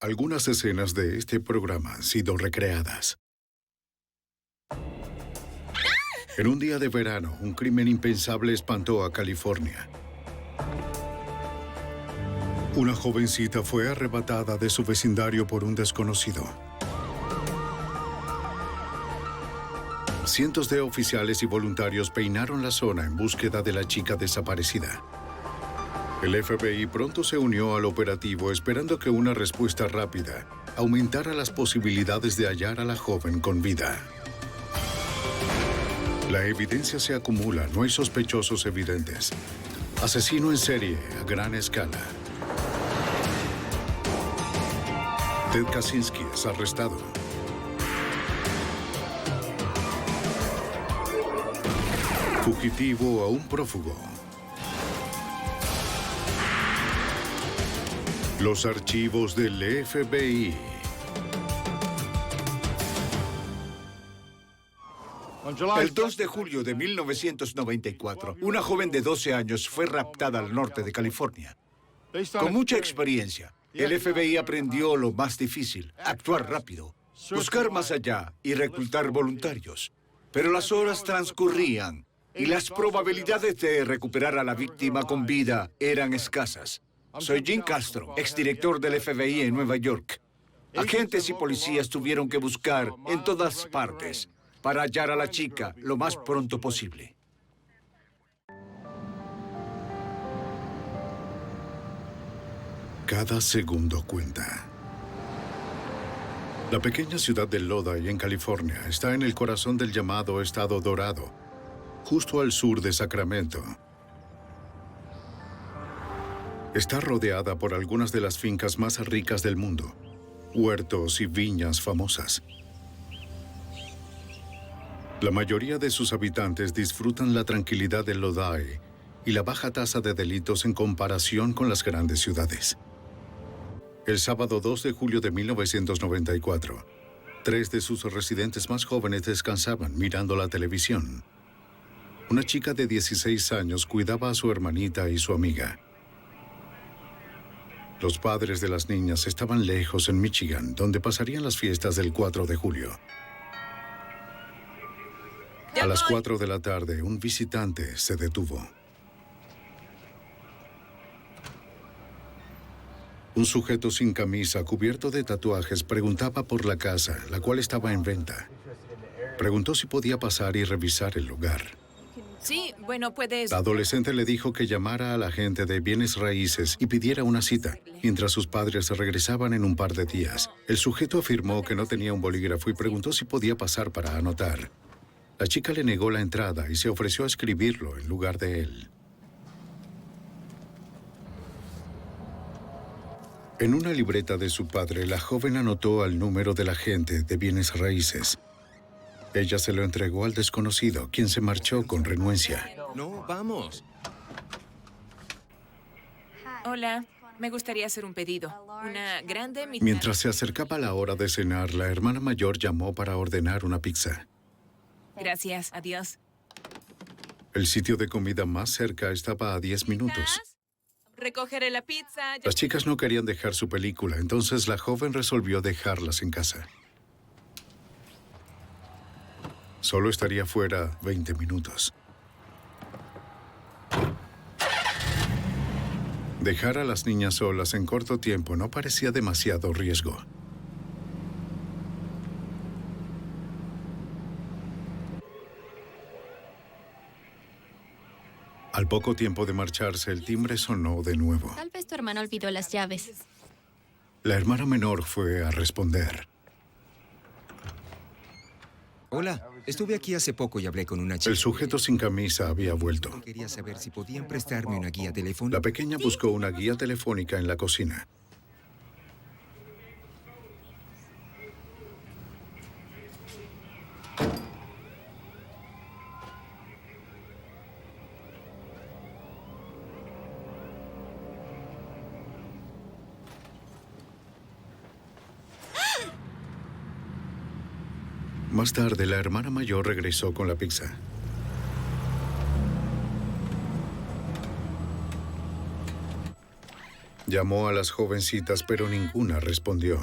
Algunas escenas de este programa han sido recreadas. En un día de verano, un crimen impensable espantó a California. Una jovencita fue arrebatada de su vecindario por un desconocido. Cientos de oficiales y voluntarios peinaron la zona en búsqueda de la chica desaparecida. El FBI pronto se unió al operativo esperando que una respuesta rápida aumentara las posibilidades de hallar a la joven con vida. La evidencia se acumula, no hay sospechosos evidentes. Asesino en serie a gran escala. Ted Kaczynski es arrestado. Fugitivo a un prófugo. Los archivos del FBI. El 2 de julio de 1994, una joven de 12 años fue raptada al norte de California. Con mucha experiencia, el FBI aprendió lo más difícil: actuar rápido, buscar más allá y reclutar voluntarios. Pero las horas transcurrían y las probabilidades de recuperar a la víctima con vida eran escasas. Soy Jim Castro, exdirector del FBI en Nueva York. Agentes y policías tuvieron que buscar en todas partes para hallar a la chica lo más pronto posible. Cada segundo cuenta. La pequeña ciudad de Lodi, en California, está en el corazón del llamado Estado Dorado, justo al sur de Sacramento. Está rodeada por algunas de las fincas más ricas del mundo, huertos y viñas famosas. La mayoría de sus habitantes disfrutan la tranquilidad de Lodi y la baja tasa de delitos en comparación con las grandes ciudades. El sábado 2 de julio de 1994, 3 de sus residentes más jóvenes descansaban mirando la televisión. Una chica de 16 años cuidaba a su hermanita y su amiga. Los padres de las niñas estaban lejos en Michigan, donde pasarían las fiestas del 4 de julio. A las 4 de la tarde, un visitante se detuvo. Un sujeto sin camisa, cubierto de tatuajes, preguntaba por la casa, la cual estaba en venta. Preguntó si podía pasar y revisar el lugar. Sí, bueno, puedes... La adolescente le dijo que llamara a la agente de bienes raíces y pidiera una cita, mientras sus padres regresaban en un par de días. El sujeto afirmó que no tenía un bolígrafo y preguntó si podía pasar para anotar. La chica le negó la entrada y se ofreció a escribirlo en lugar de él. En una libreta de su padre, la joven anotó el número del agente de bienes raíces. Ella se lo entregó al desconocido, quien se marchó con renuencia. No, vamos. Hola, me gustaría hacer un pedido. Una grande mitad. Mientras se acercaba la hora de cenar, la hermana mayor llamó para ordenar una pizza. Gracias, adiós. El sitio de comida más cerca estaba a 10 minutos. Recogeré la pizza. Las chicas no querían dejar su película, entonces la joven resolvió dejarlas en casa. Solo estaría fuera 20 minutos. Dejar a las niñas solas en corto tiempo no parecía demasiado riesgo. Al poco tiempo de marcharse, el timbre sonó de nuevo. Tal vez tu hermano olvidó las llaves. La hermana menor fue a responder. Hola, estuve aquí hace poco y hablé con una chica. El sujeto sin camisa había vuelto. Quería saber si podían prestarme una guía telefónica. La pequeña buscó una guía telefónica en la cocina. Más tarde, la hermana mayor regresó con la pizza. Llamó a las jovencitas, pero ninguna respondió.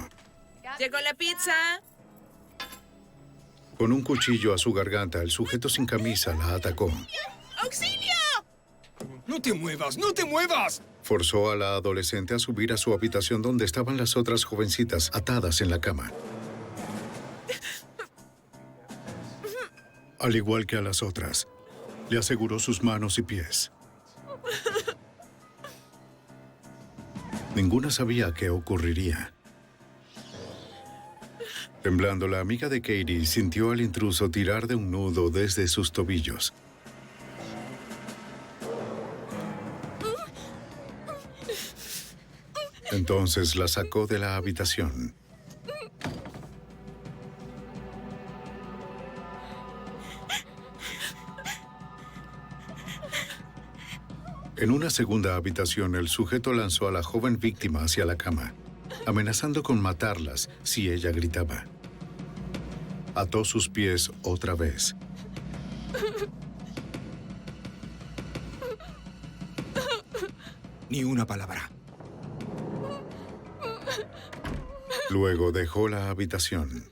¡Llegó la pizza! Con un cuchillo a su garganta, el sujeto sin camisa la atacó. ¡Auxilio! ¡No te muevas! ¡No te muevas! Forzó a la adolescente a subir a su habitación donde estaban las otras jovencitas atadas en la cama. Al igual que a las otras, le aseguró sus manos y pies. Ninguna sabía qué ocurriría. Temblando, la amiga de Katie sintió al intruso tirar de un nudo desde sus tobillos. Entonces la sacó de la habitación. En una segunda habitación, el sujeto lanzó a la joven víctima hacia la cama, amenazando con matarlas si ella gritaba. Ató sus pies otra vez. Ni una palabra. Luego dejó la habitación.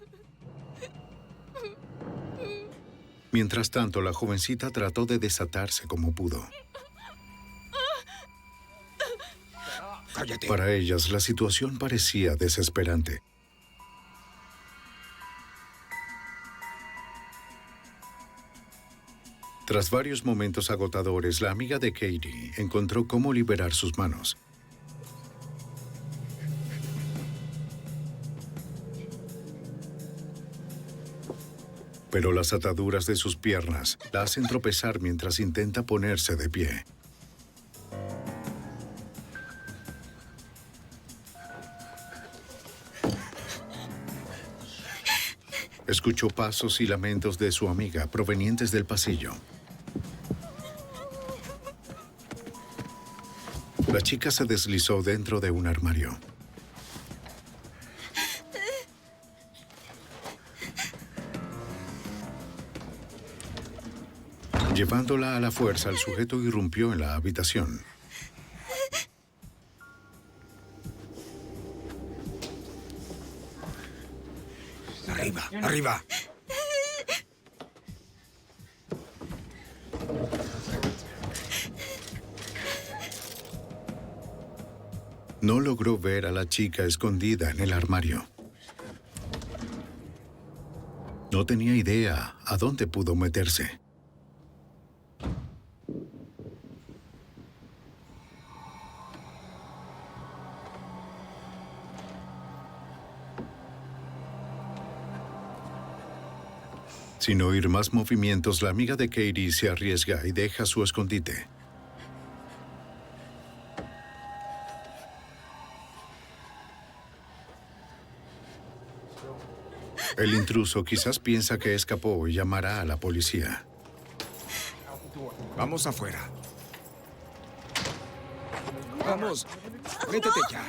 Mientras tanto, la jovencita trató de desatarse como pudo. ¡Cállate! Para ellas, la situación parecía desesperante. Tras varios momentos agotadores, la amiga de Katie encontró cómo liberar sus manos. Pero las ataduras de sus piernas la hacen tropezar mientras intenta ponerse de pie. Escuchó pasos y lamentos de su amiga provenientes del pasillo. La chica se deslizó dentro de un armario. Llevándola a la fuerza, el sujeto irrumpió en la habitación. ¡Arriba! ¡Arriba! No logró ver a la chica escondida en el armario. No tenía idea a dónde pudo meterse. Sin oír más movimientos, la amiga de Katie se arriesga y deja su escondite. El intruso quizás piensa que escapó y llamará a la policía. Vamos afuera. Vamos. Métete ya.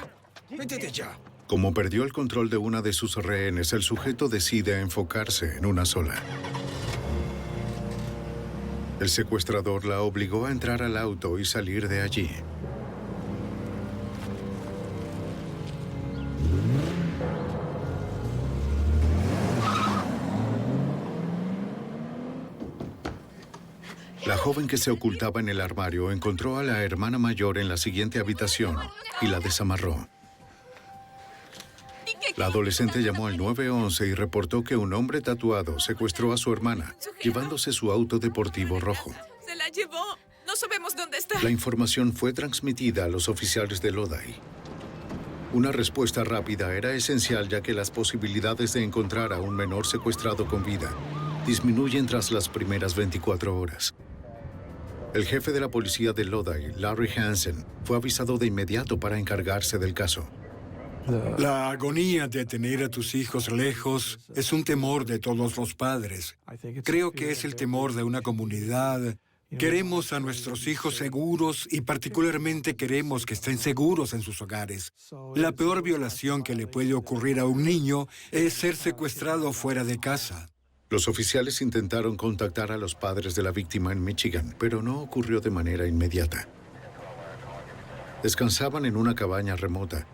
Métete ya. Como perdió el control de una de sus rehenes, el sujeto decide enfocarse en una sola. El secuestrador la obligó a entrar al auto y salir de allí. La joven que se ocultaba en el armario encontró a la hermana mayor en la siguiente habitación y la desamarró. La adolescente llamó al 911 y reportó que un hombre tatuado secuestró a su hermana, llevándose su auto deportivo rojo. ¡Se la llevó! No sabemos dónde está. La información fue transmitida a los oficiales de Lodi. Una respuesta rápida era esencial, ya que las posibilidades de encontrar a un menor secuestrado con vida disminuyen tras las primeras 24 horas. El jefe de la policía de Lodi, Larry Hansen, fue avisado de inmediato para encargarse del caso. La agonía de tener a tus hijos lejos es un temor de todos los padres. Creo que es el temor de una comunidad. Queremos a nuestros hijos seguros y particularmente queremos que estén seguros en sus hogares. La peor violación que le puede ocurrir a un niño es ser secuestrado fuera de casa. Los oficiales intentaron contactar a los padres de la víctima en Michigan, pero no ocurrió de manera inmediata. Descansaban en una cabaña remota,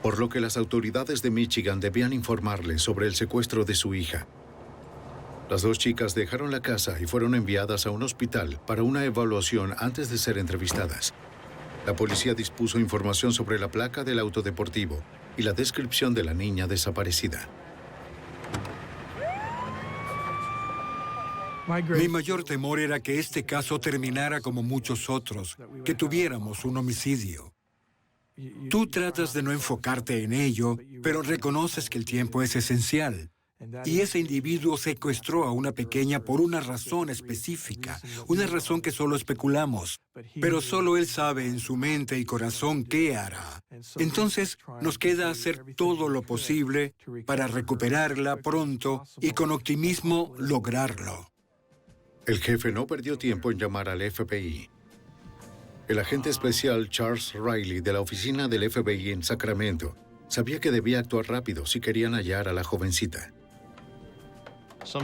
por lo que las autoridades de Michigan debían informarles sobre el secuestro de su hija. Las dos chicas dejaron la casa y fueron enviadas a un hospital para una evaluación antes de ser entrevistadas. La policía dispuso información sobre la placa del auto deportivo y la descripción de la niña desaparecida. Mi mayor temor era que este caso terminara como muchos otros, que tuviéramos un homicidio. Tú tratas de no enfocarte en ello, pero reconoces que el tiempo es esencial. Y ese individuo secuestró a una pequeña por una razón específica, una razón que solo especulamos, pero solo él sabe en su mente y corazón qué hará. Entonces, nos queda hacer todo lo posible para recuperarla pronto y con optimismo lograrlo. El jefe no perdió tiempo en llamar al FBI. El agente especial Charles Riley de la oficina del FBI en Sacramento sabía que debía actuar rápido si querían hallar a la jovencita.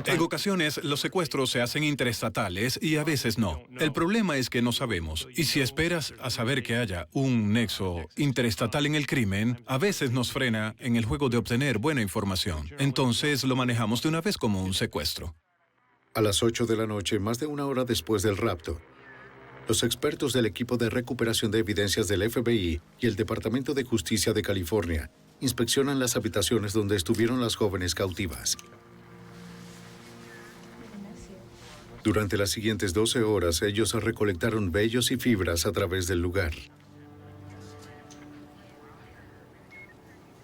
En ocasiones, los secuestros se hacen interestatales y a veces no. El problema es que no sabemos. Y si esperas a saber que haya un nexo interestatal en el crimen, a veces nos frena en el juego de obtener buena información. Entonces, lo manejamos de una vez como un secuestro. A las 8 de la noche, más de una hora después del rapto, los expertos del equipo de recuperación de evidencias del FBI y el Departamento de Justicia de California inspeccionan las habitaciones donde estuvieron las jóvenes cautivas. Durante las siguientes 12 horas, ellos recolectaron vellos y fibras a través del lugar.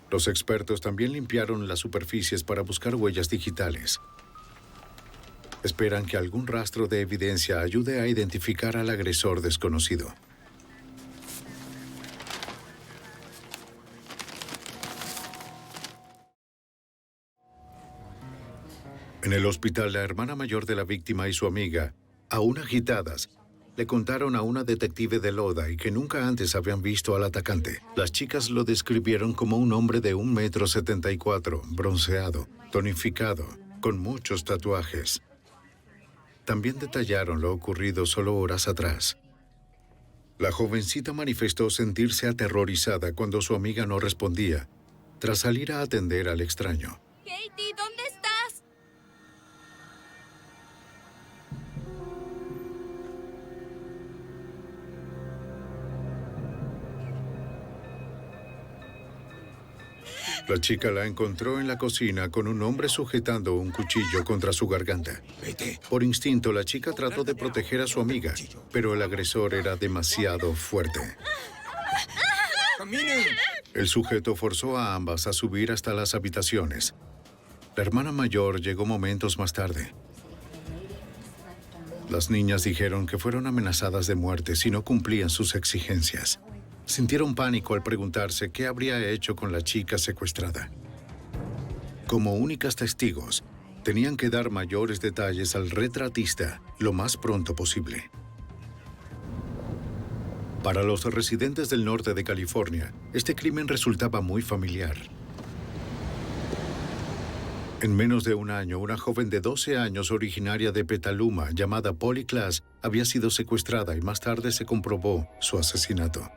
Los expertos también limpiaron las superficies para buscar huellas digitales. Esperan que algún rastro de evidencia ayude a identificar al agresor desconocido. En el hospital, la hermana mayor de la víctima y su amiga, aún agitadas, le contaron a una detective de Lodi que nunca antes habían visto al atacante. Las chicas lo describieron como un hombre de 1,74 m, bronceado, tonificado, con muchos tatuajes. También detallaron lo ocurrido solo horas atrás. La jovencita manifestó sentirse aterrorizada cuando su amiga no respondía, tras salir a atender al extraño. Katie, ¿dónde estás? La chica la encontró en la cocina con un hombre sujetando un cuchillo contra su garganta. Por instinto, la chica trató de proteger a su amiga, pero el agresor era demasiado fuerte. El sujeto forzó a ambas a subir hasta las habitaciones. La hermana mayor llegó momentos más tarde. Las niñas dijeron que fueron amenazadas de muerte si no cumplían sus exigencias. Sintieron pánico al preguntarse qué habría hecho con la chica secuestrada. Como únicas testigos, tenían que dar mayores detalles al retratista lo más pronto posible. Para los residentes del norte de California, este crimen resultaba muy familiar. En menos de un año, una joven de 12 años originaria de Petaluma, llamada Polly Klaas, había sido secuestrada y más tarde se comprobó su asesinato.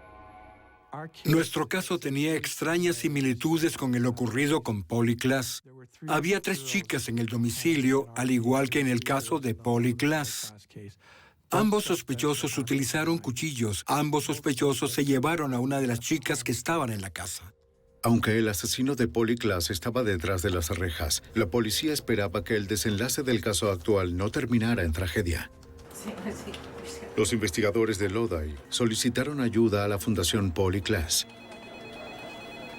Nuestro caso tenía extrañas similitudes con el ocurrido con Polly Klaas. Había 3 chicas en el domicilio, al igual que en el caso de Polly Klaas. Ambos sospechosos utilizaron cuchillos. Ambos sospechosos se llevaron a una de las chicas que estaban en la casa. Aunque el asesino de Polly Klaas estaba detrás de las rejas, la policía esperaba que el desenlace del caso actual no terminara en tragedia. Los investigadores de Lodi solicitaron ayuda a la Fundación Polly Klaas.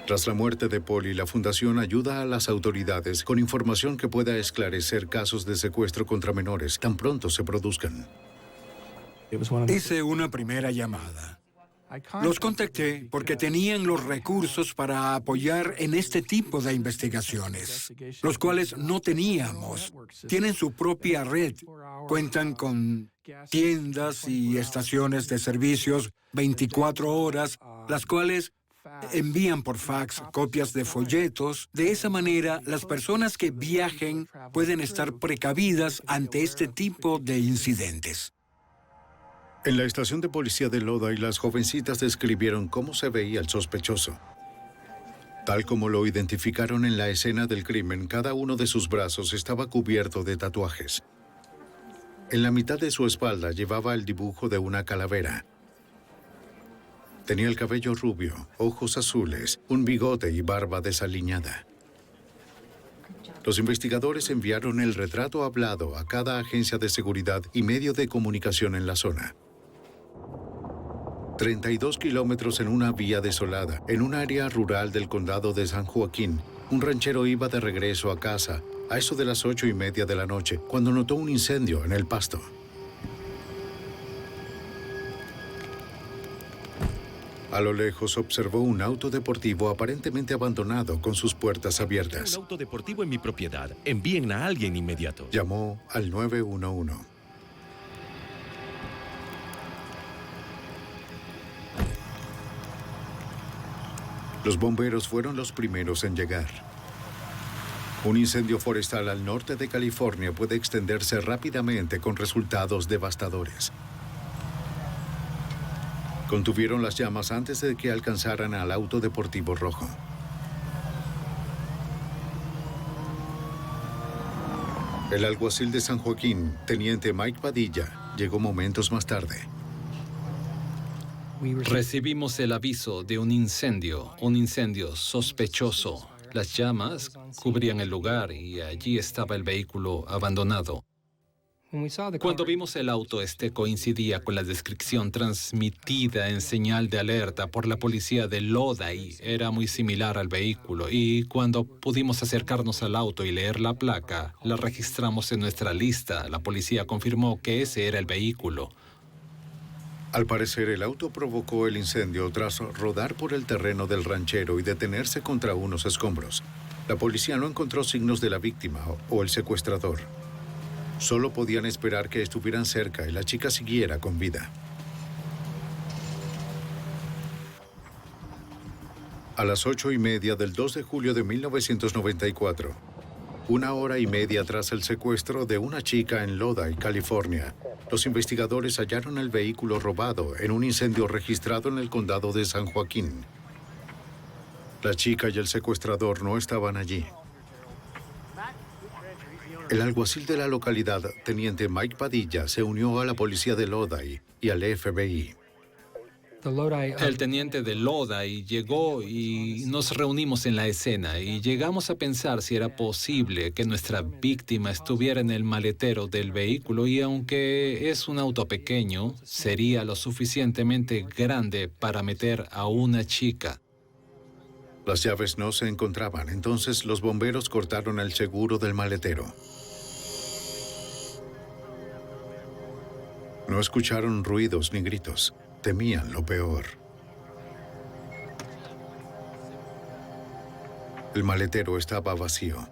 Tras la muerte de Polly, la Fundación ayuda a las autoridades con información que pueda esclarecer casos de secuestro contra menores tan pronto se produzcan. Hice una primera llamada. Los contacté porque tenían los recursos para apoyar en este tipo de investigaciones, los cuales no teníamos. Tienen su propia red, cuentan con tiendas y estaciones de servicios 24 horas, las cuales envían por fax copias de folletos. De esa manera, las personas que viajen pueden estar precavidas ante este tipo de incidentes. En la estación de policía de Lodi, las jovencitas describieron cómo se veía el sospechoso. Tal como lo identificaron en la escena del crimen, cada uno de sus brazos estaba cubierto de tatuajes. En la mitad de su espalda llevaba el dibujo de una calavera. Tenía el cabello rubio, ojos azules, un bigote y barba desaliñada. Los investigadores enviaron el retrato hablado a cada agencia de seguridad y medio de comunicación en la zona. 32 kilómetros en una vía desolada, en un área rural del condado de San Joaquín, un ranchero iba de regreso a casa a eso de las 8:30 de la noche, cuando notó un incendio en el pasto. A lo lejos observó un auto deportivo aparentemente abandonado con sus puertas abiertas. Un auto deportivo en mi propiedad. Envíen a alguien inmediato. Llamó al 911. Los bomberos fueron los primeros en llegar. Un incendio forestal al norte de California puede extenderse rápidamente con resultados devastadores. Contuvieron las llamas antes de que alcanzaran al auto deportivo rojo. El alguacil de San Joaquín, teniente Mike Padilla, llegó momentos más tarde. Recibimos el aviso de un incendio sospechoso. Las llamas cubrían el lugar y allí estaba el vehículo abandonado. Cuando vimos el auto, coincidía con la descripción transmitida en señal de alerta por la policía de Lodi. Era muy similar al vehículo y cuando pudimos acercarnos al auto y leer la placa, la registramos en nuestra lista. La policía confirmó que ese era el vehículo. Al parecer, el auto provocó el incendio tras rodar por el terreno del ranchero y detenerse contra unos escombros. La policía no encontró signos de la víctima o el secuestrador. Solo podían esperar que estuvieran cerca y la chica siguiera con vida. A las 8:30 del 2 de julio de 1994, 1 hora y media tras el secuestro de una chica en Lodi, California, los investigadores hallaron el vehículo robado en un incendio registrado en el condado de San Joaquín. La chica y el secuestrador no estaban allí. El alguacil de la localidad, teniente Mike Padilla, se unió a la policía de Lodi y al FBI. El teniente de Lodi llegó y nos reunimos en la escena y llegamos a pensar si era posible que nuestra víctima estuviera en el maletero del vehículo y aunque es un auto pequeño, sería lo suficientemente grande para meter a una chica. Las llaves no se encontraban, entonces los bomberos cortaron el seguro del maletero. No escucharon ruidos ni gritos. Temían lo peor. El maletero estaba vacío.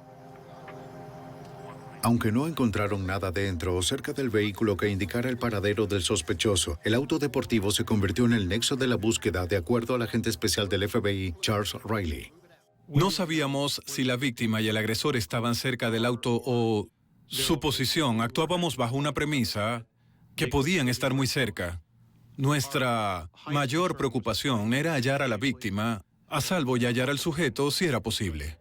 Aunque no encontraron nada dentro o cerca del vehículo que indicara el paradero del sospechoso, el auto deportivo se convirtió en el nexo de la búsqueda, de acuerdo al agente especial del FBI, Charles Riley. No sabíamos si la víctima y el agresor estaban cerca del auto o su posición. Actuábamos bajo una premisa que podían estar muy cerca. Nuestra mayor preocupación era hallar a la víctima a salvo y hallar al sujeto si era posible.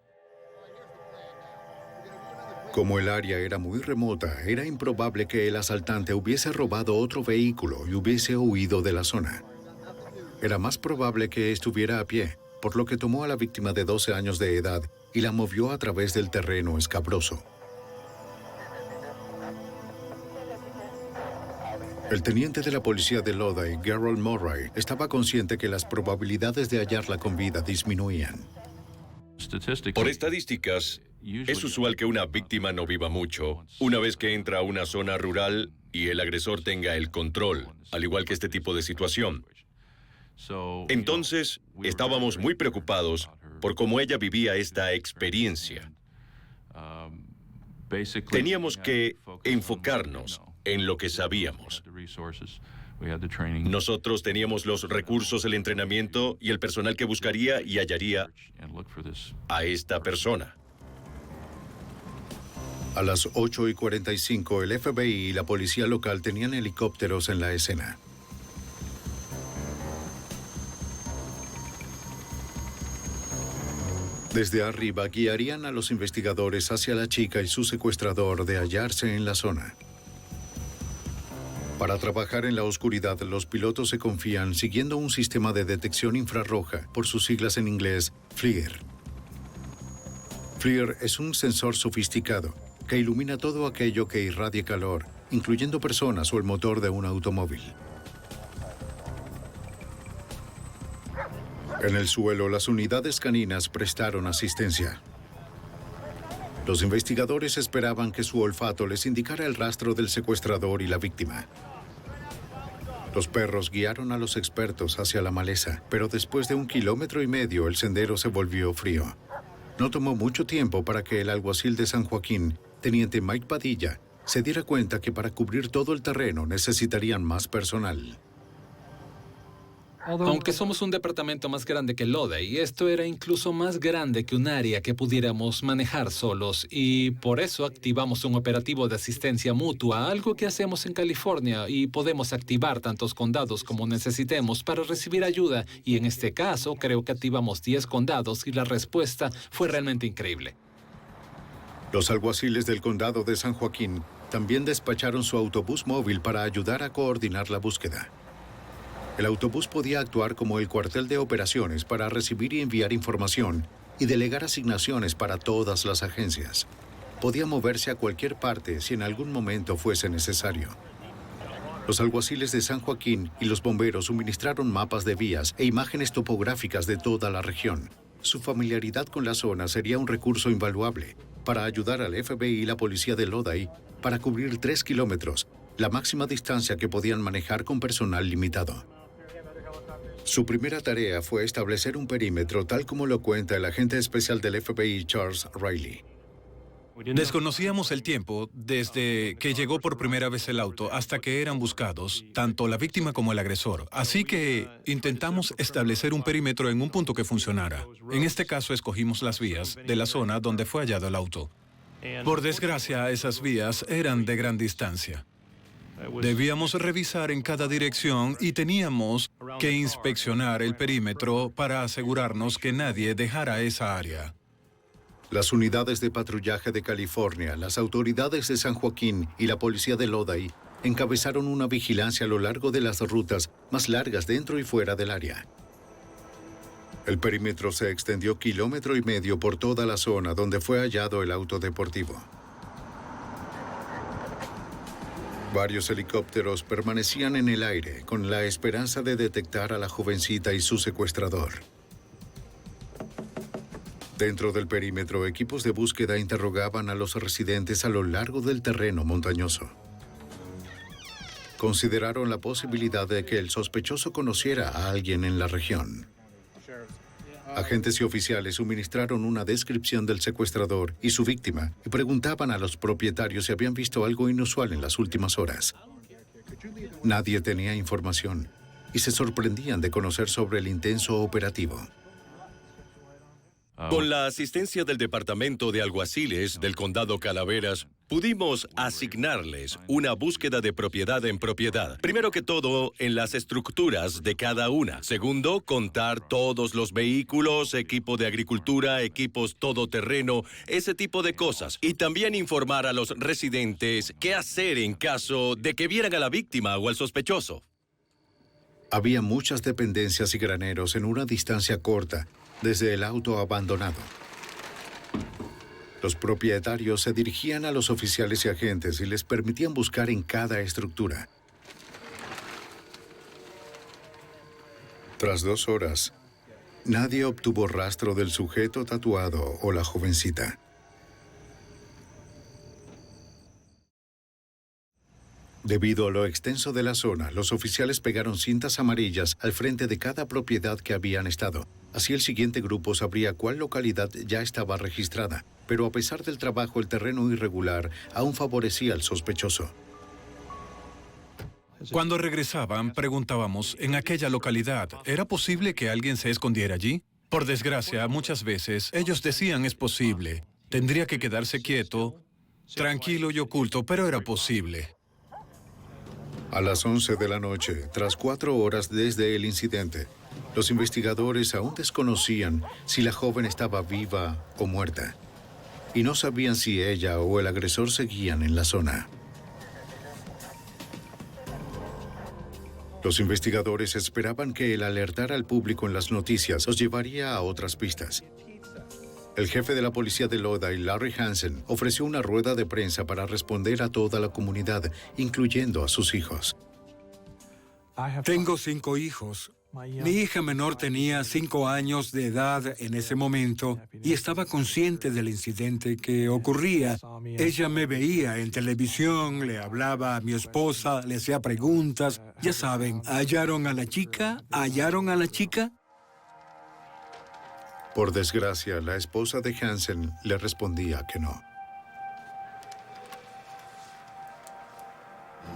Como el área era muy remota, era improbable que el asaltante hubiese robado otro vehículo y hubiese huido de la zona. Era más probable que estuviera a pie, por lo que tomó a la víctima de 12 años de edad y la movió a través del terreno escabroso. El teniente de la policía de Lodi, Gerald Murray, estaba consciente que las probabilidades de hallarla con vida disminuían. Por estadísticas, es usual que una víctima no viva mucho una vez que entra a una zona rural y el agresor tenga el control, al igual que este tipo de situación. Entonces, estábamos muy preocupados por cómo ella vivía esta experiencia. Teníamos que enfocarnos en lo que sabíamos. Nosotros teníamos los recursos, el entrenamiento y el personal que buscaría y hallaría a esta persona. A las 8:45, el FBI y la policía local tenían helicópteros en la escena. Desde arriba guiarían a los investigadores hacia la chica y su secuestrador de hallarse en la zona. Para trabajar en la oscuridad, los pilotos se confían siguiendo un sistema de detección infrarroja, por sus siglas en inglés, FLIR. FLIR es un sensor sofisticado que ilumina todo aquello que irradie calor, incluyendo personas o el motor de un automóvil. En el suelo, las unidades caninas prestaron asistencia. Los investigadores esperaban que su olfato les indicara el rastro del secuestrador y la víctima. Los perros guiaron a los expertos hacia la maleza, pero después de 1,5 kilómetros el sendero se volvió frío. No tomó mucho tiempo para que el alguacil de San Joaquín, teniente Mike Padilla, se diera cuenta que para cubrir todo el terreno necesitarían más personal. Aunque somos un departamento más grande que Lodi, esto era incluso más grande que un área que pudiéramos manejar solos, y por eso activamos un operativo de asistencia mutua, algo que hacemos en California, y podemos activar tantos condados como necesitemos para recibir ayuda, y en este caso creo que activamos 10 condados y la respuesta fue realmente increíble. Los alguaciles del condado de San Joaquín también despacharon su autobús móvil para ayudar a coordinar la búsqueda. El autobús podía actuar como el cuartel de operaciones para recibir y enviar información y delegar asignaciones para todas las agencias. Podía moverse a cualquier parte si en algún momento fuese necesario. Los alguaciles de San Joaquín y los bomberos suministraron mapas de vías e imágenes topográficas de toda la región. Su familiaridad con la zona sería un recurso invaluable para ayudar al FBI y la policía de Lodi para cubrir 3 kilómetros, la máxima distancia que podían manejar con personal limitado. Su primera tarea fue establecer un perímetro tal como lo cuenta el agente especial del FBI, Charles Riley. Desconocíamos el tiempo desde que llegó por primera vez el auto hasta que eran buscados, tanto la víctima como el agresor. Así que intentamos establecer un perímetro en un punto que funcionara. En este caso escogimos las vías de la zona donde fue hallado el auto. Por desgracia, esas vías eran de gran distancia. Debíamos revisar en cada dirección y teníamos que inspeccionar el perímetro para asegurarnos que nadie dejara esa área. Las unidades de patrullaje de California, las autoridades de San Joaquín y la policía de Lodi encabezaron una vigilancia a lo largo de las rutas más largas dentro y fuera del área. El perímetro se extendió 1,5 kilómetros por toda la zona donde fue hallado el auto deportivo. Varios helicópteros permanecían en el aire con la esperanza de detectar a la jovencita y su secuestrador. Dentro del perímetro, equipos de búsqueda interrogaban a los residentes a lo largo del terreno montañoso. Consideraron la posibilidad de que el sospechoso conociera a alguien en la región. Agentes y oficiales suministraron una descripción del secuestrador y su víctima y preguntaban a los propietarios si habían visto algo inusual en las últimas horas. Nadie tenía información y se sorprendían de conocer sobre el intenso operativo. Con la asistencia del Departamento de Alguaciles del Condado Calaveras, pudimos asignarles una búsqueda de propiedad en propiedad. Primero que todo, en las estructuras de cada una. Segundo, contar todos los vehículos, equipo de agricultura, equipos todoterreno, ese tipo de cosas. Y también informar a los residentes qué hacer en caso de que vieran a la víctima o al sospechoso. Había muchas dependencias y graneros en una distancia corta desde el auto abandonado. Los propietarios se dirigían a los oficiales y agentes y les permitían buscar en cada estructura. Tras 2 horas, nadie obtuvo rastro del sujeto tatuado o la jovencita. Debido a lo extenso de la zona, los oficiales pegaron cintas amarillas al frente de cada propiedad que habían estado. Así el siguiente grupo sabría cuál localidad ya estaba registrada, pero a pesar del trabajo, el terreno irregular aún favorecía al sospechoso. Cuando regresaban, preguntábamos, en aquella localidad, ¿era posible que alguien se escondiera allí? Por desgracia, muchas veces, ellos decían es posible. Tendría que quedarse quieto, tranquilo y oculto, pero era posible. A las 11 de la noche, tras 4 horas desde el incidente, Los investigadores aún desconocían si la joven estaba viva o muerta, y no sabían si ella o el agresor seguían en la zona. Los investigadores esperaban que el alertar al público en las noticias los llevaría a otras pistas. El jefe de la policía de Lodi, Larry Hansen, ofreció una rueda de prensa para responder a toda la comunidad, incluyendo a sus hijos. Tengo 5 hijos. Mi hija menor tenía 5 años de edad en ese momento y estaba consciente del incidente que ocurría. Ella me veía en televisión, le hablaba a mi esposa, le hacía preguntas. Ya saben, ¿hallaron a la chica? ¿Hallaron a la chica? Por desgracia, la esposa de Hansen le respondía que no.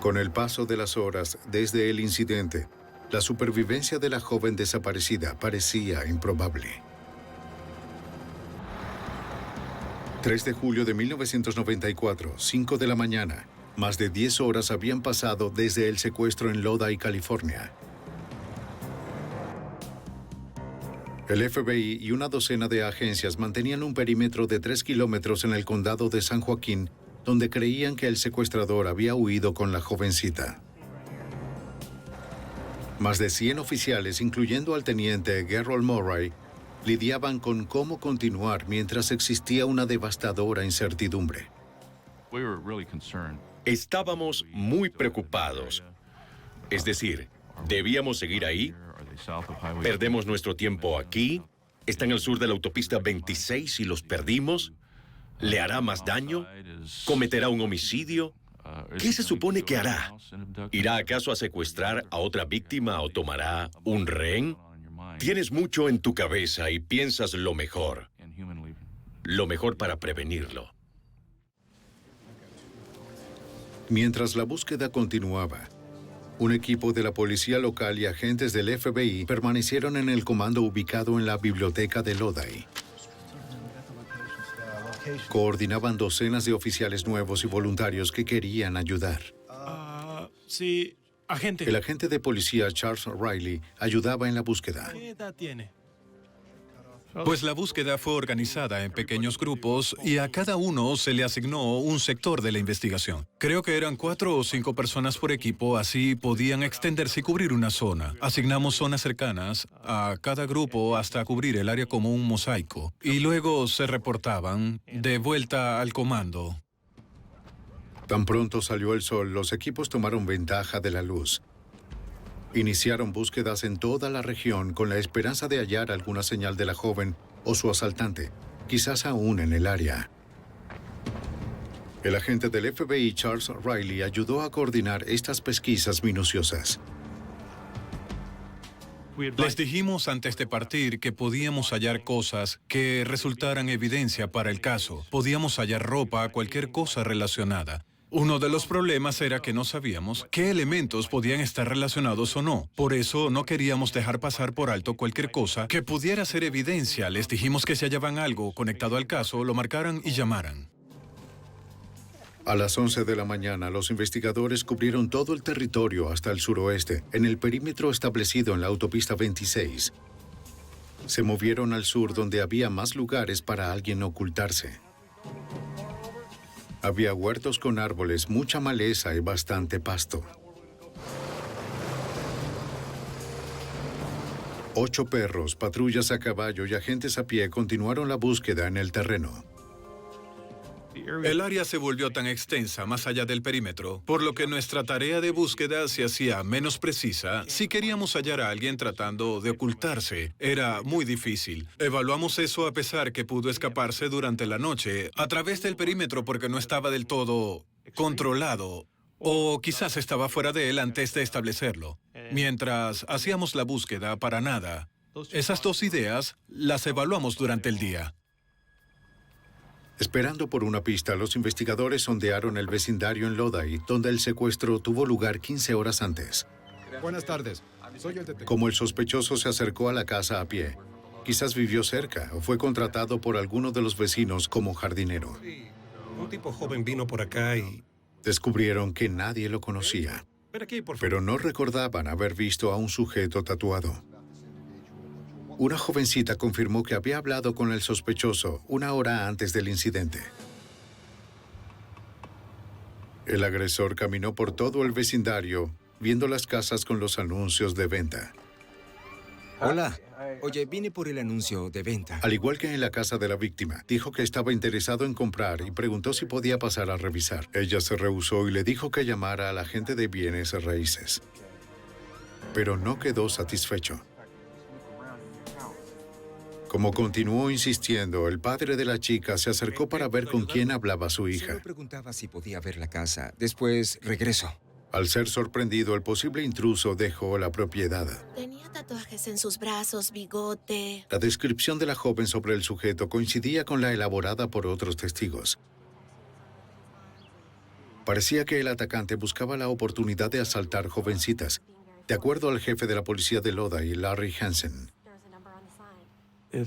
Con el paso de las horas desde el incidente, la supervivencia de la joven desaparecida parecía improbable. 3 de julio de 1994, 5 de la mañana. Más de 10 horas habían pasado desde el secuestro en Lodi, California. El FBI y una docena de agencias mantenían un perímetro de 3 kilómetros en el condado de San Joaquín, donde creían que el secuestrador había huido con la jovencita. Más de 100 oficiales, incluyendo al teniente Gerald Murray, lidiaban con cómo continuar mientras existía una devastadora incertidumbre. Estábamos muy preocupados. Es decir, ¿debíamos seguir ahí? ¿Perdemos nuestro tiempo aquí? ¿Están al sur de la autopista 26 y los perdimos? ¿Le hará más daño? ¿Cometerá un homicidio? ¿Qué se supone que hará? ¿Irá acaso a secuestrar a otra víctima o tomará un rehén? Tienes mucho en tu cabeza y piensas lo mejor. Lo mejor para prevenirlo. Mientras la búsqueda continuaba, un equipo de la policía local y agentes del FBI permanecieron en el comando ubicado en la biblioteca de Lodi. Coordinaban docenas de oficiales nuevos y voluntarios que querían ayudar. Sí, agente. El agente de policía Charles Riley ayudaba en la búsqueda. ¿Qué edad tiene? Pues la búsqueda fue organizada en pequeños grupos y a cada uno se le asignó un sector de la investigación. Creo que eran 4 o 5 personas por equipo, así podían extenderse y cubrir una zona. Asignamos zonas cercanas a cada grupo hasta cubrir el área como un mosaico. Y luego se reportaban de vuelta al comando. Tan pronto salió el sol, los equipos tomaron ventaja de la luz. Iniciaron búsquedas en toda la región con la esperanza de hallar alguna señal de la joven o su asaltante, quizás aún en el área. El agente del FBI, Charles Riley, ayudó a coordinar estas pesquisas minuciosas. Les dijimos antes de partir que podíamos hallar cosas que resultaran evidencia para el caso. Podíamos hallar ropa, cualquier cosa relacionada. Uno de los problemas era que no sabíamos qué elementos podían estar relacionados o no. Por eso no queríamos dejar pasar por alto cualquier cosa que pudiera ser evidencia. Les dijimos que si hallaban algo conectado al caso, lo marcaran y llamaran. A las 11 de la mañana, los investigadores cubrieron todo el territorio hasta el suroeste, en el perímetro establecido en la autopista 26. Se movieron al sur, donde había más lugares para alguien ocultarse. Había huertos con árboles, mucha maleza y bastante pasto. 8 perros, patrullas a caballo y agentes a pie continuaron la búsqueda en el terreno. El área se volvió tan extensa más allá del perímetro, por lo que nuestra tarea de búsqueda se hacía menos precisa. Si queríamos hallar a alguien tratando de ocultarse, era muy difícil. Evaluamos eso a pesar que pudo escaparse durante la noche a través del perímetro porque no estaba del todo controlado, o quizás estaba fuera de él antes de establecerlo. Mientras hacíamos la búsqueda, para nada. Esas 2 ideas las evaluamos durante el día. Esperando por una pista, los investigadores sondearon el vecindario en Lodi, donde el secuestro tuvo lugar 15 horas antes. Buenas tardes. Soy el detective. Como el sospechoso se acercó a la casa a pie, quizás vivió cerca o fue contratado por alguno de los vecinos como jardinero. Un tipo joven vino por acá y... Descubrieron que nadie lo conocía, pero no recordaban haber visto a un sujeto tatuado. Una jovencita confirmó que había hablado con el sospechoso una hora antes del incidente. El agresor caminó por todo el vecindario, viendo las casas con los anuncios de venta. Hola. Oye, vine por el anuncio de venta. Al igual que en la casa de la víctima, dijo que estaba interesado en comprar y preguntó si podía pasar a revisar. Ella se rehusó y le dijo que llamara al agente de bienes raíces. Pero no quedó satisfecho. Como continuó insistiendo, el padre de la chica se acercó para ver con quién hablaba su hija. Solo preguntaba si podía ver la casa. Después regreso. Al ser sorprendido, el posible intruso dejó la propiedad. Tenía tatuajes en sus brazos, bigote. La descripción de la joven sobre el sujeto coincidía con la elaborada por otros testigos. Parecía que el atacante buscaba la oportunidad de asaltar jovencitas, de acuerdo al jefe de la policía de Lodi, Larry Hansen.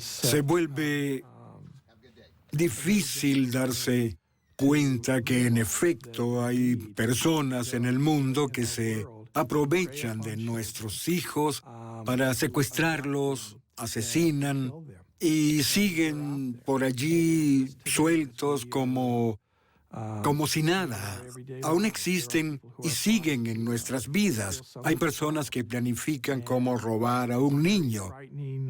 Se vuelve difícil darse cuenta que en efecto hay personas en el mundo que se aprovechan de nuestros hijos para secuestrarlos, asesinan y siguen por allí sueltos como si nada. Aún existen y siguen en nuestras vidas. Hay personas que planifican cómo robar a un niño.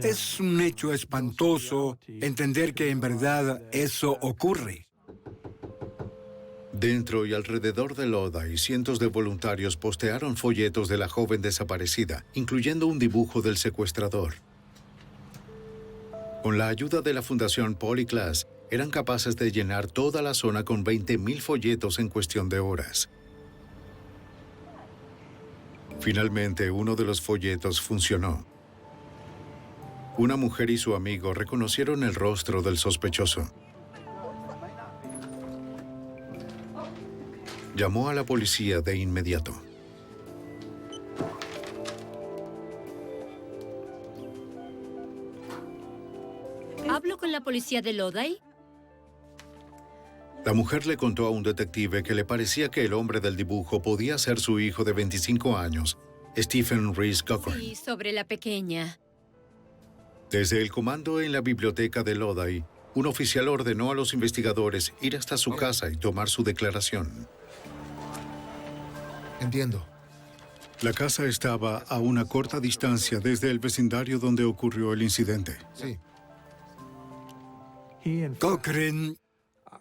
Es un hecho espantoso entender que en verdad eso ocurre. Dentro y alrededor de Lodi, cientos de voluntarios postearon folletos de la joven desaparecida, incluyendo un dibujo del secuestrador. Con la ayuda de la Fundación Polyclass, eran capaces de llenar toda la zona con 20,000 folletos en cuestión de horas. Finalmente, uno de los folletos funcionó. Una mujer y su amigo reconocieron el rostro del sospechoso. Llamó a la policía de inmediato. ¿Hablo con la policía de Lodi? La mujer le contó a un detective que le parecía que el hombre del dibujo podía ser su hijo de 25 años, Stephen Reese Cochran. Sí, sobre la pequeña. Desde el comando en la biblioteca de Lodi, un oficial ordenó a los investigadores ir hasta su casa y tomar su declaración. Entiendo. La casa estaba a una corta distancia desde el vecindario donde ocurrió el incidente. Sí. Cochran,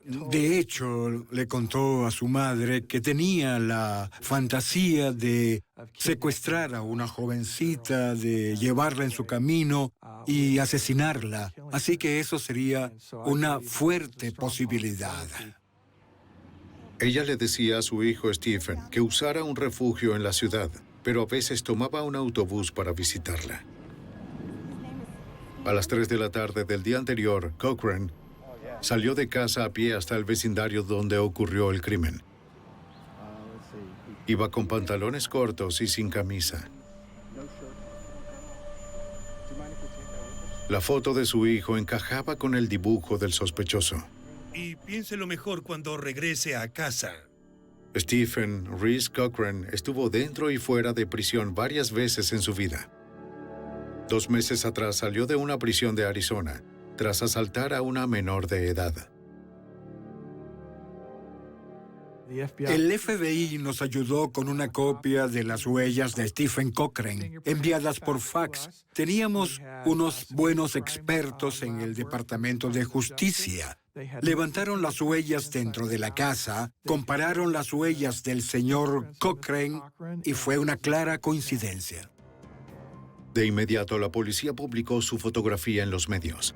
de hecho, le contó a su madre que tenía la fantasía de secuestrar a una jovencita, de llevarla en su camino y asesinarla. Así que eso sería una fuerte posibilidad. Ella le decía a su hijo Stephen que usara un refugio en la ciudad, pero a veces tomaba un autobús para visitarla. A las 3 de la tarde del día anterior, Cochran salió de casa a pie hasta el vecindario donde ocurrió el crimen. Iba con pantalones cortos y sin camisa. La foto de su hijo encajaba con el dibujo del sospechoso. Y piénselo mejor cuando regrese a casa. Stephen Reese Cochran estuvo dentro y fuera de prisión varias veces en su vida. 2 meses atrás salió de una prisión de Arizona, tras asaltar a una menor de edad. El FBI nos ayudó con una copia de las huellas de Stephen Cochran, enviadas por fax. Teníamos unos buenos expertos en el Departamento de Justicia. Levantaron las huellas dentro de la casa, compararon las huellas del señor Cochran y fue una clara coincidencia. De inmediato, la policía publicó su fotografía en los medios.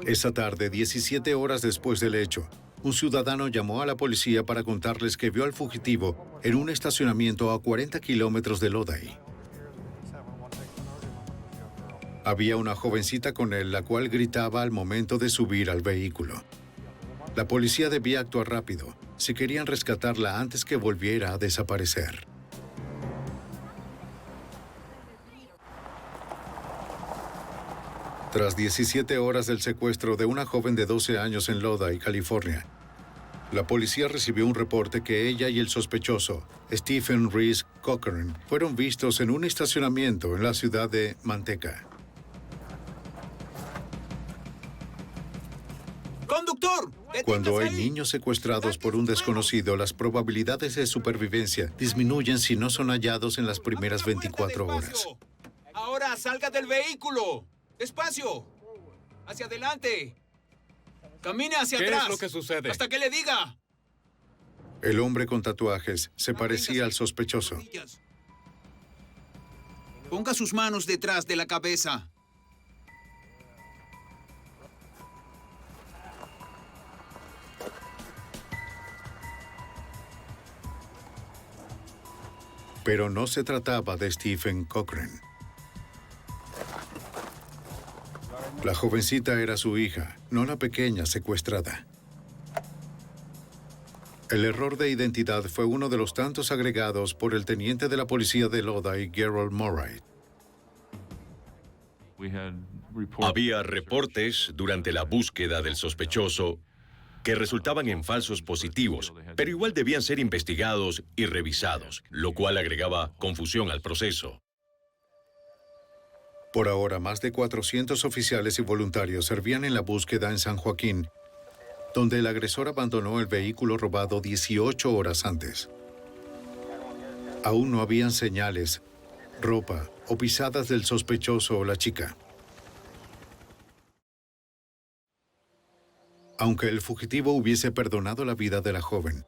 Esa tarde, 17 horas después del hecho, un ciudadano llamó a la policía para contarles que vio al fugitivo en un estacionamiento a 40 kilómetros de Lodi. Había una jovencita con él, la cual gritaba al momento de subir al vehículo. La policía debía actuar rápido si querían rescatarla antes que volviera a desaparecer. Tras 17 horas del secuestro de una joven de 12 años en Lodi, California, La policía recibió un reporte que ella y el sospechoso, Stephen Reese Cochran, fueron vistos en un estacionamiento en la ciudad de Manteca. ¡Conductor! Cuando hay niños secuestrados por un desconocido, las probabilidades de supervivencia disminuyen si no son hallados en las primeras 24 horas. Ahora salga del vehículo. Despacio. Hacia adelante. Camine hacia atrás. ¿Qué es lo que sucede? Hasta que le diga. El hombre con tatuajes se parecía al sospechoso. Ponga sus manos detrás de la cabeza. Pero no se trataba de Stephen Cochran. La jovencita era su hija, no la pequeña secuestrada. El error de identidad fue uno de los tantos agregados por el teniente de la policía de Lodi, Gerald Murray. Había reportes durante la búsqueda del sospechoso que resultaban en falsos positivos, pero igual debían ser investigados y revisados, lo cual agregaba confusión al proceso. Por ahora, más de 400 oficiales y voluntarios servían en la búsqueda en San Joaquín, donde el agresor abandonó el vehículo robado 18 horas antes. Aún no habían señales, ropa o pisadas del sospechoso o la chica. Aunque el fugitivo hubiese perdonado la vida de la joven,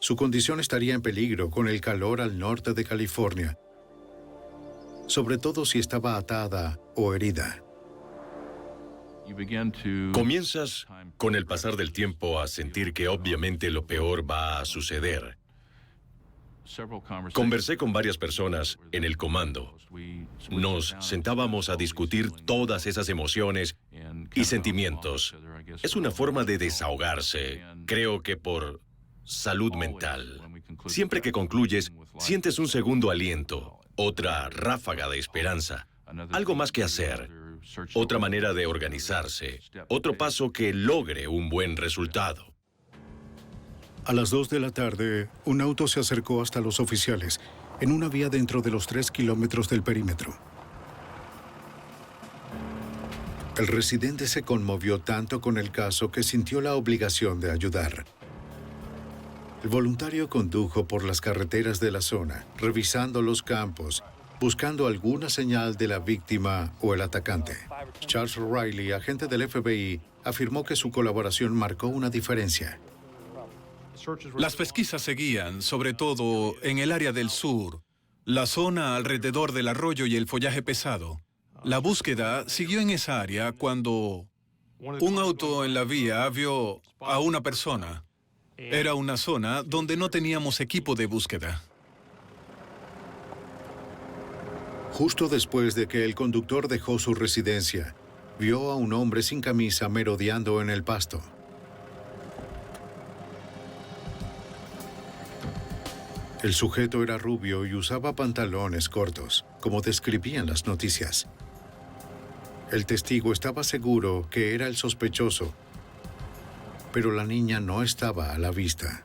su condición estaría en peligro con el calor al norte de California, sobre todo si estaba atada o herida. Comienzas, con el pasar del tiempo, a sentir que obviamente lo peor va a suceder. Conversé con varias personas en el comando. Nos sentábamos a discutir todas esas emociones y sentimientos. Es una forma de desahogarse, creo que por salud mental. Siempre que concluyes, sientes un segundo aliento, otra ráfaga de esperanza, algo más que hacer, otra manera de organizarse, otro paso que logre un buen resultado. A las 2 de la tarde, un auto se acercó hasta los oficiales, en una vía dentro de los 3 kilómetros del perímetro. El residente se conmovió tanto con el caso que sintió la obligación de ayudar. El voluntario condujo por las carreteras de la zona, revisando los campos, buscando alguna señal de la víctima o el atacante. Charles Riley, agente del FBI, afirmó que su colaboración marcó una diferencia. Las pesquisas seguían, sobre todo en el área del sur, la zona alrededor del arroyo y el follaje pesado. La búsqueda siguió en esa área cuando un auto en la vía vio a una persona. Era una zona donde no teníamos equipo de búsqueda. Justo después de que el conductor dejó su residencia, vio a un hombre sin camisa merodeando en el pasto. El sujeto era rubio y usaba pantalones cortos, como describían las noticias. El testigo estaba seguro que era el sospechoso, pero la niña no estaba a la vista.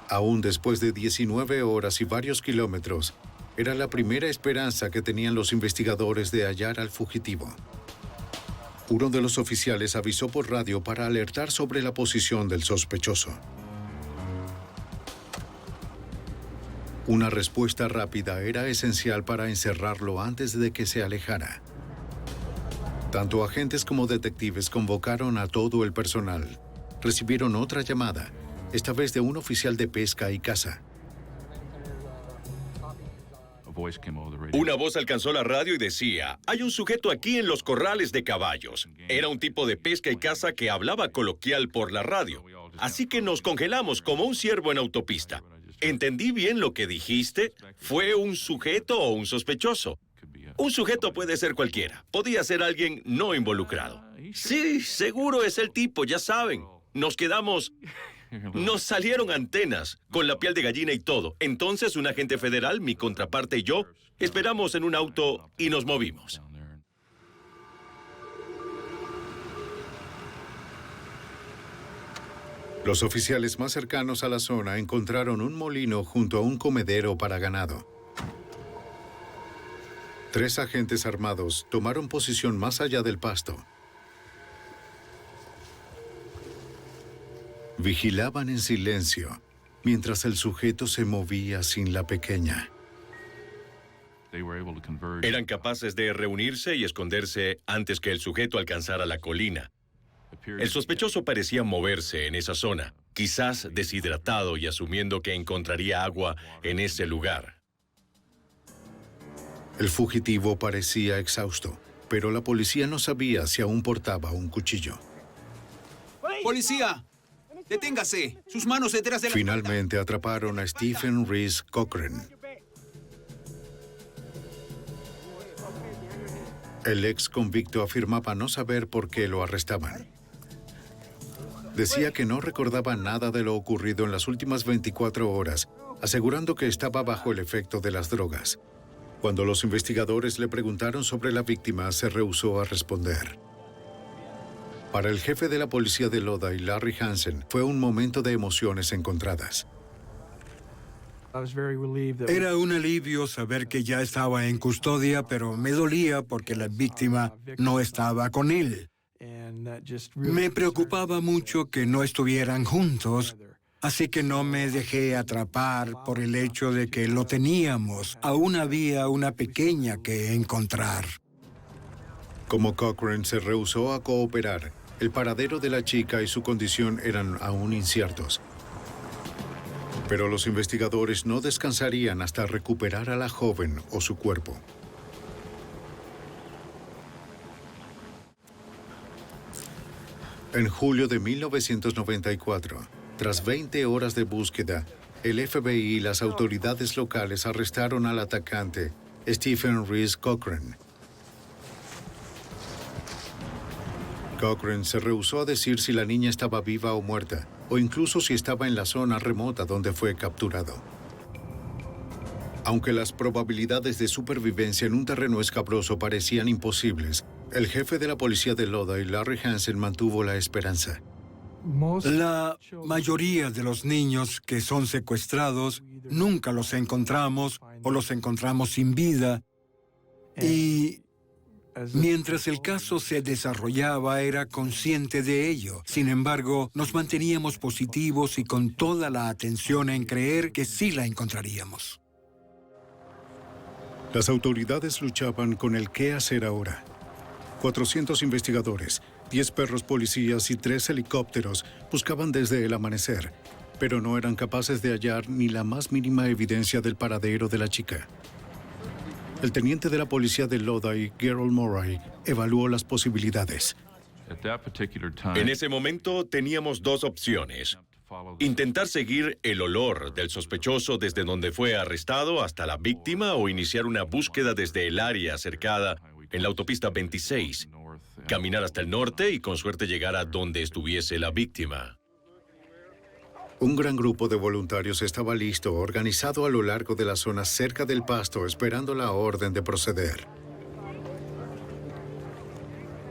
Aún después de 19 horas y varios kilómetros, era la primera esperanza que tenían los investigadores de hallar al fugitivo. Uno de los oficiales avisó por radio para alertar sobre la posición del sospechoso. Una respuesta rápida era esencial para encerrarlo antes de que se alejara. Tanto agentes como detectives convocaron a todo el personal. Recibieron otra llamada, esta vez de un oficial de pesca y caza. Una voz alcanzó la radio y decía, hay un sujeto aquí en los corrales de caballos. Era un tipo de pesca y caza que hablaba coloquial por la radio. Así que nos congelamos como un ciervo en autopista. ¿Entendí bien lo que dijiste? ¿Fue un sujeto o un sospechoso? Un sujeto puede ser cualquiera. Podía ser alguien no involucrado. Sí, seguro es el tipo, ya saben. Nos quedamos... Nos salieron antenas, con la piel de gallina y todo. Entonces, un agente federal, mi contraparte y yo, esperamos en un auto y nos movimos. Los oficiales más cercanos a la zona encontraron un molino junto a un comedero para ganado. 3 agentes armados tomaron posición más allá del pasto. Vigilaban en silencio mientras el sujeto se movía sin la pequeña. Eran capaces de reunirse y esconderse antes que el sujeto alcanzara la colina. El sospechoso parecía moverse en esa zona, quizás deshidratado y asumiendo que encontraría agua en ese lugar. El fugitivo parecía exhausto, pero la policía no sabía si aún portaba un cuchillo. ¡Policía! ¡Deténgase! ¡Sus manos detrás de la... Finalmente atraparon a Stephen Reese Cochran. El ex convicto afirmaba no saber por qué lo arrestaban. Decía que no recordaba nada de lo ocurrido en las últimas 24 horas, asegurando que estaba bajo el efecto de las drogas. Cuando los investigadores le preguntaron sobre la víctima, se rehusó a responder. Para el jefe de la policía de Lodi, Larry Hansen, fue un momento de emociones encontradas. Era un alivio saber que ya estaba en custodia, pero me dolía porque la víctima no estaba con él. Me preocupaba mucho que no estuvieran juntos, así que no me dejé atrapar por el hecho de que lo teníamos. Aún había una pequeña que encontrar. Como Cochran se rehusó a cooperar, el paradero de la chica y su condición eran aún inciertos. Pero los investigadores no descansarían hasta recuperar a la joven o su cuerpo. En julio de 1994, tras 20 horas de búsqueda, el FBI y las autoridades locales arrestaron al atacante, Stephen Reese Cochran. Cochran se rehusó a decir si la niña estaba viva o muerta, o incluso si estaba en la zona remota donde fue capturado. Aunque las probabilidades de supervivencia en un terreno escabroso parecían imposibles, el jefe de la policía de Lodi, Larry Hansen, mantuvo la esperanza. La mayoría de los niños que son secuestrados nunca los encontramos o los encontramos sin vida. Y mientras el caso se desarrollaba, era consciente de ello. Sin embargo, nos manteníamos positivos y con toda la atención en creer que sí la encontraríamos. Las autoridades luchaban con el qué hacer ahora. 400 investigadores, 10 perros policías y 3 helicópteros buscaban desde el amanecer, pero no eran capaces de hallar ni la más mínima evidencia del paradero de la chica. El teniente de la policía de Lodi, Gerald Murray, evaluó las posibilidades. En ese momento teníamos 2 opciones. Intentar seguir el olor del sospechoso desde donde fue arrestado hasta la víctima o iniciar una búsqueda desde el área cercada en la autopista 26. Caminar hasta el norte y con suerte llegar a donde estuviese la víctima. Un gran grupo de voluntarios estaba listo, organizado a lo largo de la zona cerca del pasto, esperando la orden de proceder.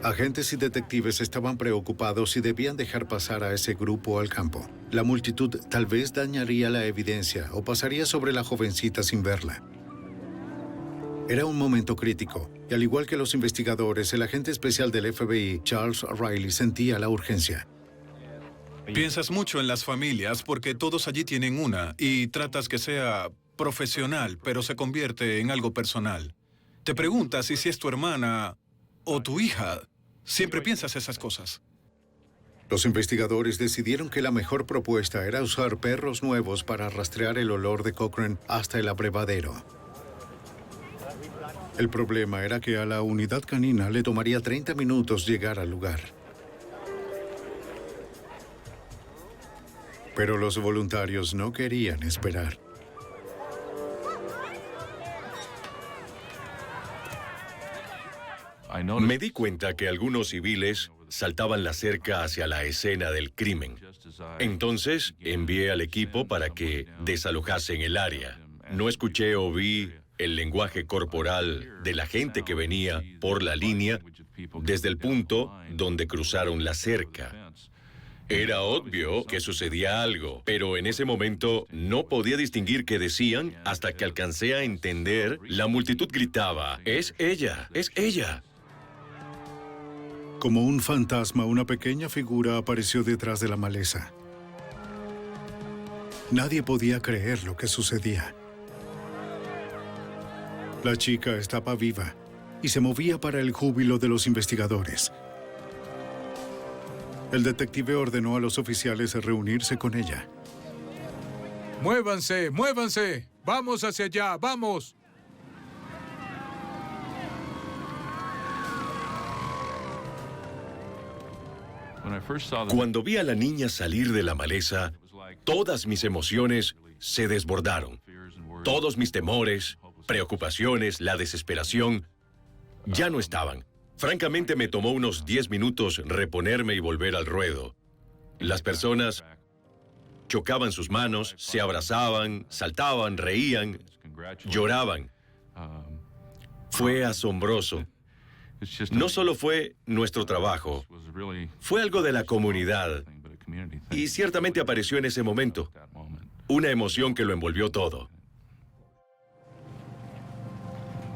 Agentes y detectives estaban preocupados y debían dejar pasar a ese grupo al campo. La multitud tal vez dañaría la evidencia o pasaría sobre la jovencita sin verla. Era un momento crítico, y al igual que los investigadores, el agente especial del FBI, Charles Riley, sentía la urgencia. Piensas mucho en las familias porque todos allí tienen una y tratas que sea profesional, pero se convierte en algo personal. Te preguntas si es tu hermana o tu hija. Siempre piensas esas cosas. Los investigadores decidieron que la mejor propuesta era usar perros nuevos para rastrear el olor de Cochran hasta el abrevadero. El problema era que a la unidad canina le tomaría 30 minutos llegar al lugar. Pero los voluntarios no querían esperar. Me di cuenta que algunos civiles saltaban la cerca hacia la escena del crimen. Entonces envié al equipo para que desalojasen el área. No escuché o vi el lenguaje corporal de la gente que venía por la línea desde el punto donde cruzaron la cerca. Era obvio que sucedía algo, pero en ese momento no podía distinguir qué decían hasta que alcancé a entender. La multitud gritaba, ¡es ella! ¡Es ella! Como un fantasma, una pequeña figura apareció detrás de la maleza. Nadie podía creer lo que sucedía. La chica estaba viva y se movía para el júbilo de los investigadores. El detective ordenó a los oficiales a reunirse con ella. ¡Muévanse! ¡Muévanse! ¡Vamos hacia allá! ¡Vamos! Cuando vi a la niña salir de la maleza, todas mis emociones se desbordaron. Todos mis temores, preocupaciones, la desesperación, ya no estaban. Francamente, me tomó unos 10 minutos reponerme y volver al ruedo. Las personas chocaban sus manos, se abrazaban, saltaban, reían, lloraban. Fue asombroso. No solo fue nuestro trabajo, fue algo de la comunidad. Y ciertamente apareció en ese momento. Una emoción que lo envolvió todo.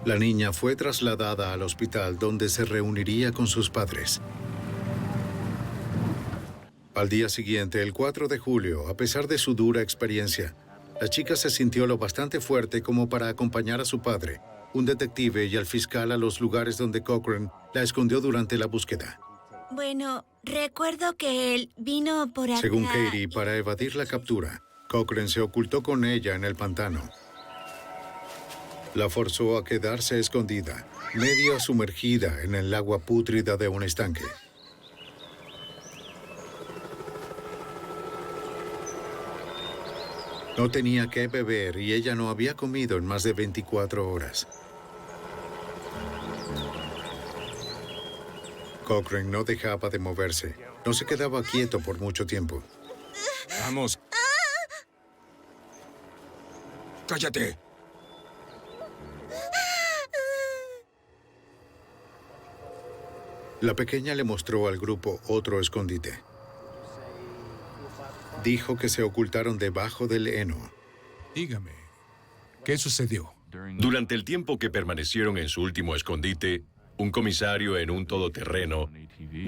La niña fue trasladada al hospital donde se reuniría con sus padres. Al día siguiente, el 4 de julio, a pesar de su dura experiencia, la chica se sintió lo bastante fuerte como para acompañar a su padre, un detective y al fiscal a los lugares donde Cochran la escondió durante la búsqueda. Bueno, recuerdo que él vino por acá. Según Katie, para evadir la captura, Cochran se ocultó con ella en el pantano. La forzó a quedarse escondida, medio sumergida en el agua pútrida de un estanque. No tenía qué beber y ella no había comido en más de 24 horas. Cochran no dejaba de moverse. No se quedaba quieto por mucho tiempo. ¡Vamos! ¡Cállate! La pequeña le mostró al grupo otro escondite. Dijo que se ocultaron debajo del heno. Dígame, ¿qué sucedió? Durante el tiempo que permanecieron en su último escondite, un comisario en un todoterreno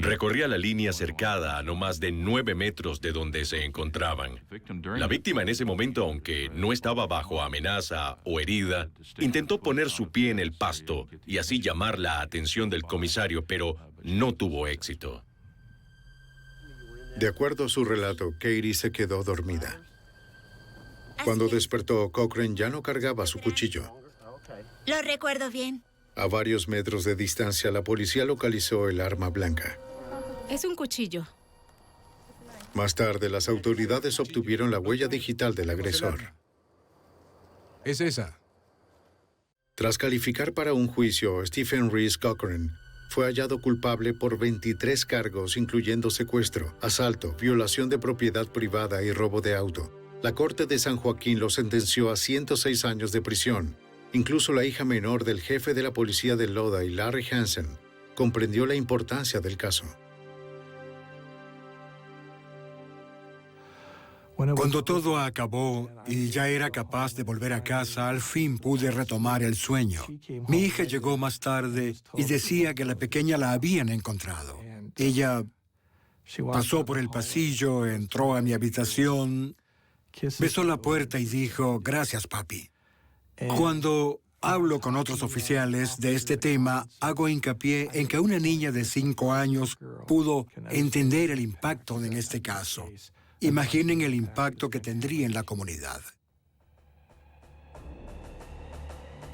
recorría la línea cercada a no más de 9 metros de donde se encontraban. La víctima en ese momento, aunque no estaba bajo amenaza o herida, intentó poner su pie en el pasto y así llamar la atención del comisario, pero no tuvo éxito. De acuerdo a su relato, Katie se quedó dormida. Cuando despertó, Cochran ya no cargaba su cuchillo. Lo recuerdo bien. A varios metros de distancia, la policía localizó el arma blanca. Es un cuchillo. Más tarde, las autoridades obtuvieron la huella digital del agresor. Es esa. Tras calificar para un juicio, Stephen Reese Cochran fue hallado culpable por 23 cargos, incluyendo secuestro, asalto, violación de propiedad privada y robo de auto. La Corte de San Joaquín lo sentenció a 106 años de prisión. Incluso la hija menor del jefe de la policía de Lodi, Larry Hansen, comprendió la importancia del caso. Cuando todo acabó y ya era capaz de volver a casa, al fin pude retomar el sueño. Mi hija llegó más tarde y decía que la pequeña la habían encontrado. Ella pasó por el pasillo, entró a mi habitación, besó la puerta y dijo, "Gracias, papi". Cuando hablo con otros oficiales de este tema, hago hincapié en que una niña de 5 años pudo entender el impacto en este caso. Imaginen el impacto que tendría en la comunidad.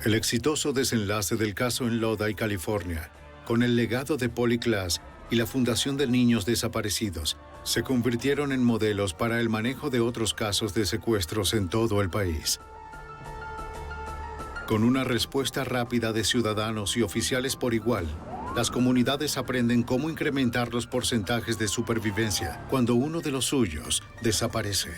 El exitoso desenlace del caso en Lodi, California, con el legado de Polly Klaas y la Fundación de Niños Desaparecidos, se convirtieron en modelos para el manejo de otros casos de secuestros en todo el país. Con una respuesta rápida de ciudadanos y oficiales por igual, las comunidades aprenden cómo incrementar los porcentajes de supervivencia cuando uno de los suyos desaparece.